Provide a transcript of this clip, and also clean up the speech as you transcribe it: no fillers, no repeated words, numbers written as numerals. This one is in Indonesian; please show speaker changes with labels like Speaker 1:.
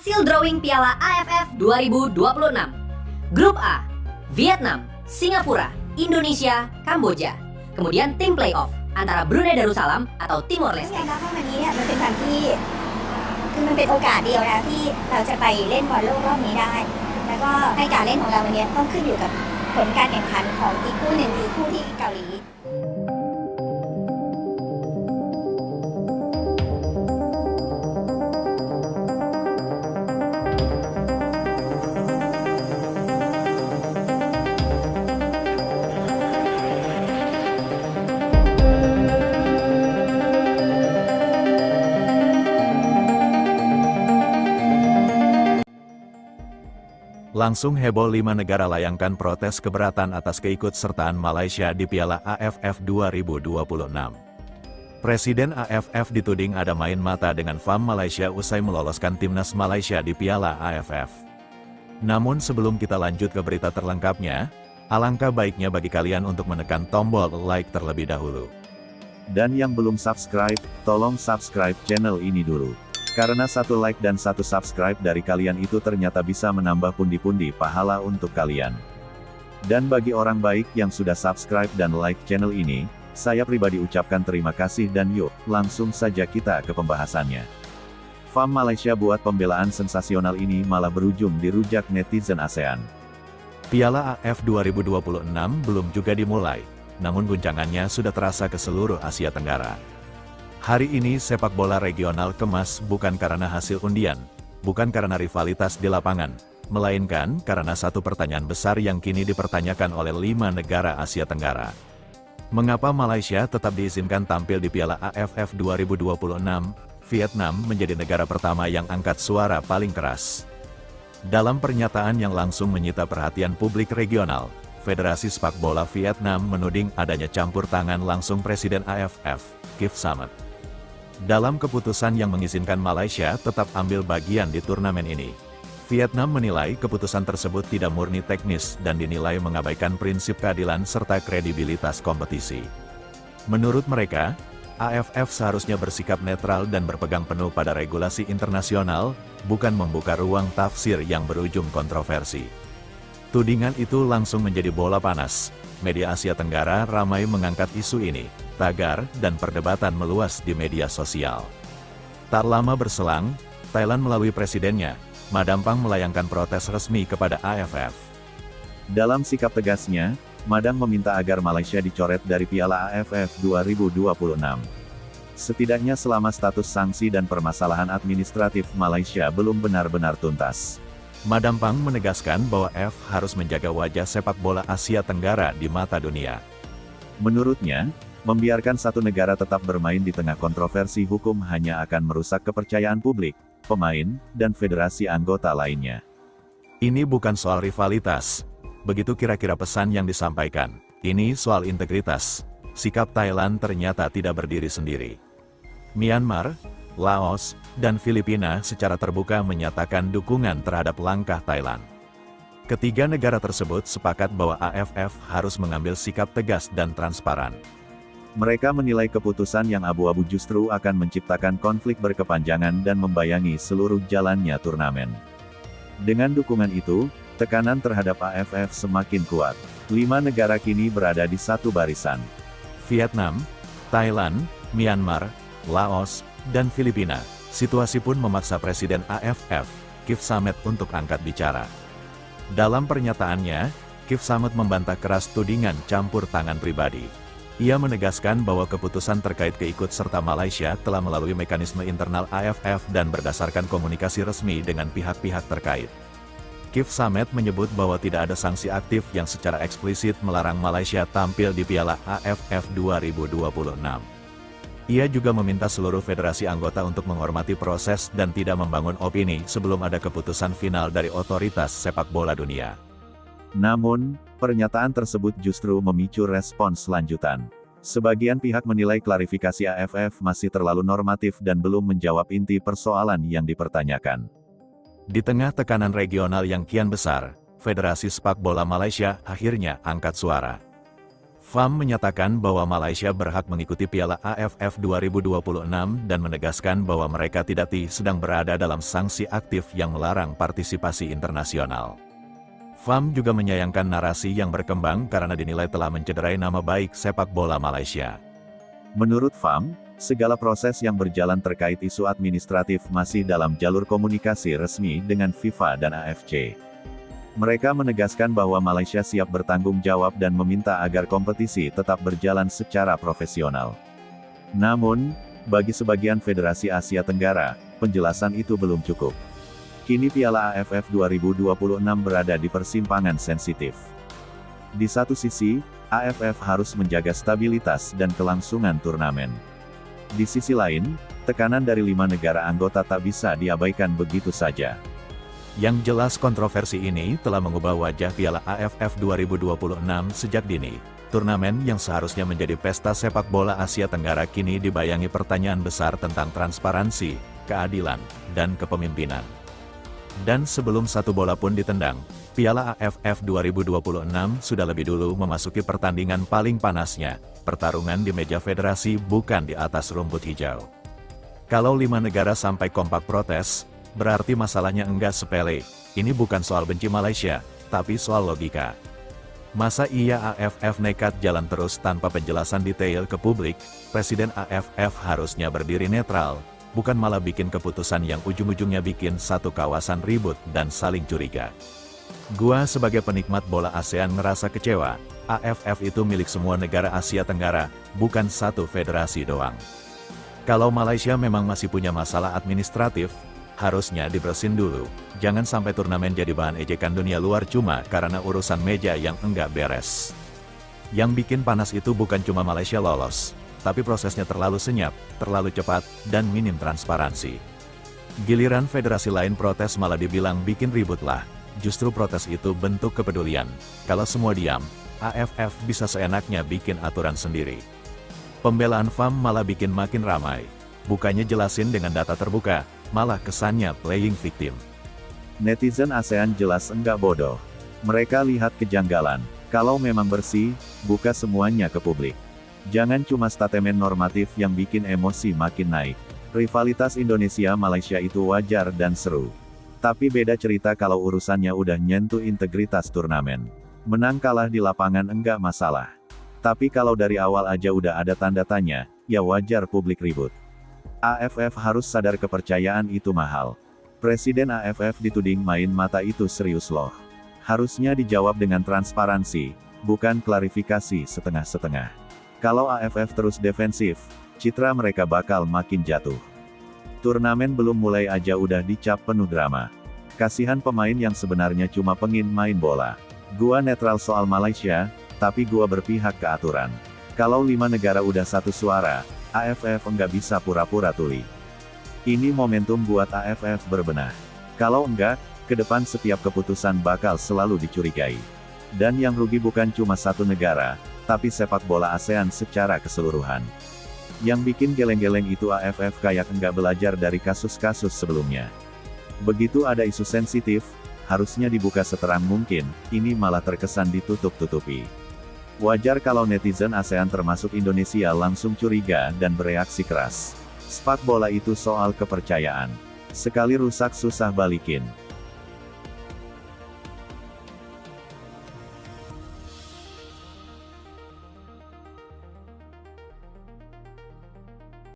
Speaker 1: Hasil drawing Piala AFF 2026. Grup A, Vietnam, Singapura, Indonesia, Kamboja. Kemudian tim playoff antara Brunei Darussalam atau Timor
Speaker 2: ไม่
Speaker 1: Leste.
Speaker 2: ไงคะเพราะวันนี้เนี่ยมันเป็นวันที่คือมันเป็นโอกาสเดียวนะที่เราจะไปเล่นบอลโลกรอบนี้ได้ แล้วก็ให้การเล่นของเราวันนี้ต้องขึ้นอยู่กับผลการแข่งขันของอีกคู่หนึ่งคือคู่ที่เกาหลี
Speaker 3: Langsung heboh 5 negara layangkan protes keberatan atas keikutsertaan Malaysia di Piala AFF 2026. Presiden AFF dituding ada main mata dengan FAM Malaysia usai meloloskan timnas Malaysia di Piala AFF. Namun sebelum kita lanjut ke berita terlengkapnya, alangkah baiknya bagi kalian untuk menekan tombol like terlebih dahulu. Dan yang belum subscribe, tolong subscribe channel ini dulu. Karena satu like dan satu subscribe dari kalian itu ternyata bisa menambah pundi-pundi pahala untuk kalian. Dan bagi orang baik yang sudah subscribe dan like channel ini, saya pribadi ucapkan terima kasih dan yuk, langsung saja kita ke pembahasannya. FAM Malaysia buat pembelaan sensasional ini malah berujung dirujak netizen ASEAN. Piala AFF 2026 belum juga dimulai, namun guncangannya sudah terasa ke seluruh Asia Tenggara. Hari ini sepak bola regional kemas bukan karena hasil undian, bukan karena rivalitas di lapangan, melainkan karena satu pertanyaan besar yang kini dipertanyakan oleh 5 negara Asia Tenggara. Mengapa Malaysia tetap diizinkan tampil di Piala AFF 2026? Vietnam menjadi negara pertama yang angkat suara paling keras. Dalam pernyataan yang langsung menyita perhatian publik regional, Federasi Sepak Bola Vietnam menuding adanya campur tangan langsung Presiden AFF, Kip Samet. Dalam keputusan yang mengizinkan Malaysia tetap ambil bagian di turnamen ini, Vietnam menilai keputusan tersebut tidak murni teknis dan dinilai mengabaikan prinsip keadilan serta kredibilitas kompetisi. Menurut mereka, AFF seharusnya bersikap netral dan berpegang penuh pada regulasi internasional, bukan membuka ruang tafsir yang berujung kontroversi. Tudingan itu langsung menjadi bola panas. Media Asia Tenggara ramai mengangkat isu ini, tagar dan perdebatan meluas di media sosial. Tak lama berselang, Thailand melalui presidennya, Madam Phang melayangkan protes resmi kepada AFF. Dalam sikap tegasnya, Madam meminta agar Malaysia dicoret dari Piala AFF 2026. Setidaknya selama status sanksi dan permasalahan administratif Malaysia belum benar-benar tuntas. Madam Phang menegaskan bahwa AFF harus menjaga wajah sepak bola Asia Tenggara di mata dunia. Menurutnya, membiarkan satu negara tetap bermain di tengah kontroversi hukum hanya akan merusak kepercayaan publik, pemain, dan federasi anggota lainnya. Ini bukan soal rivalitas. Begitu kira-kira pesan yang disampaikan. Ini soal integritas. Sikap Thailand ternyata tidak berdiri sendiri. Myanmar, Laos, dan Filipina secara terbuka menyatakan dukungan terhadap langkah Thailand. Ketiga negara tersebut sepakat bahwa AFF harus mengambil sikap tegas dan transparan. Mereka menilai keputusan yang abu-abu justru akan menciptakan konflik berkepanjangan dan membayangi seluruh jalannya turnamen. Dengan dukungan itu, tekanan terhadap AFF semakin kuat. 5 negara kini berada di satu barisan. Vietnam, Thailand, Myanmar, Laos, dan Filipina. Situasi pun memaksa Presiden AFF, Kip Samet untuk angkat bicara. Dalam pernyataannya, Kip Samet membantah keras tudingan campur tangan pribadi. Ia menegaskan bahwa keputusan terkait keikutserta Malaysia telah melalui mekanisme internal AFF dan berdasarkan komunikasi resmi dengan pihak-pihak terkait. Kip Samet menyebut bahwa tidak ada sanksi aktif yang secara eksplisit melarang Malaysia tampil di Piala AFF 2026. Ia juga meminta seluruh federasi anggota untuk menghormati proses dan tidak membangun opini sebelum ada keputusan final dari otoritas sepak bola dunia. Namun, pernyataan tersebut justru memicu respons lanjutan. Sebagian pihak menilai klarifikasi AFF masih terlalu normatif dan belum menjawab inti persoalan yang dipertanyakan. Di tengah tekanan regional yang kian besar, Federasi Sepak Bola Malaysia akhirnya angkat suara. FAM menyatakan bahwa Malaysia berhak mengikuti Piala AFF 2026 dan menegaskan bahwa mereka tidak sedang berada dalam sanksi aktif yang melarang partisipasi internasional. FAM juga menyayangkan narasi yang berkembang karena dinilai telah mencederai nama baik sepak bola Malaysia. Menurut FAM, segala proses yang berjalan terkait isu administratif masih dalam jalur komunikasi resmi dengan FIFA dan AFC. Mereka menegaskan bahwa Malaysia siap bertanggung jawab dan meminta agar kompetisi tetap berjalan secara profesional. Namun, bagi sebagian federasi Asia Tenggara, penjelasan itu belum cukup. Kini Piala AFF 2026 berada di persimpangan sensitif. Di satu sisi, AFF harus menjaga stabilitas dan kelangsungan turnamen. Di sisi lain, tekanan dari 5 negara anggota tak bisa diabaikan begitu saja. Yang jelas kontroversi ini telah mengubah wajah Piala AFF 2026 sejak dini. Turnamen yang seharusnya menjadi pesta sepak bola Asia Tenggara kini dibayangi pertanyaan besar tentang transparansi, keadilan, dan kepemimpinan. Dan sebelum satu bola pun ditendang, Piala AFF 2026 sudah lebih dulu memasuki pertandingan paling panasnya, pertarungan di meja federasi bukan di atas rumput hijau. Kalau 5 negara sampai kompak protes, berarti masalahnya enggak sepele. Ini bukan soal benci Malaysia, tapi soal logika. Masa iya AFF nekat jalan terus tanpa penjelasan detail ke publik? Presiden AFF harusnya berdiri netral, bukan malah bikin keputusan yang ujung-ujungnya bikin satu kawasan ribut dan saling curiga. Gua sebagai penikmat bola ASEAN ngerasa kecewa, AFF itu milik semua negara Asia Tenggara, bukan satu federasi doang. Kalau Malaysia memang masih punya masalah administratif, harusnya dibersihin dulu, jangan sampai turnamen jadi bahan ejekan dunia luar cuma karena urusan meja yang enggak beres. Yang bikin panas itu bukan cuma Malaysia lolos, tapi prosesnya terlalu senyap, terlalu cepat, dan minim transparansi. Giliran federasi lain protes malah dibilang bikin ribut lah, justru protes itu bentuk kepedulian. Kalau semua diam, AFF bisa seenaknya bikin aturan sendiri. Pembelaan FAM malah bikin makin ramai. Bukannya jelasin dengan data terbuka, malah kesannya playing victim. Netizen ASEAN jelas enggak bodoh. Mereka lihat kejanggalan. Kalau memang bersih, buka semuanya ke publik. Jangan cuma statement normatif yang bikin emosi makin naik. Rivalitas Indonesia-Malaysia itu wajar dan seru. Tapi beda cerita kalau urusannya udah nyentuh integritas turnamen. Menang kalah di lapangan enggak masalah. Tapi kalau dari awal aja udah ada tanda tanya, ya wajar publik ribut. AFF harus sadar kepercayaan itu mahal. Presiden AFF dituding main mata itu serius loh. Harusnya dijawab dengan transparansi, bukan klarifikasi setengah-setengah. Kalau AFF terus defensif, citra mereka bakal makin jatuh. Turnamen belum mulai aja udah dicap penuh drama. Kasihan pemain yang sebenarnya cuma pengen main bola. Gua netral soal Malaysia, tapi gua berpihak ke aturan. Kalau 5 negara udah satu suara, AFF enggak bisa pura-pura tuli. Ini momentum buat AFF berbenah. Kalau enggak, ke depan setiap keputusan bakal selalu dicurigai. Dan yang rugi bukan cuma satu negara, tapi sepak bola ASEAN secara keseluruhan. Yang bikin geleng-geleng itu AFF kayak enggak belajar dari kasus-kasus sebelumnya. Begitu ada isu sensitif, harusnya dibuka seterang mungkin, ini malah terkesan ditutup-tutupi. Wajar kalau netizen ASEAN termasuk Indonesia langsung curiga dan bereaksi keras. Sepak bola itu soal kepercayaan. Sekali rusak susah balikin.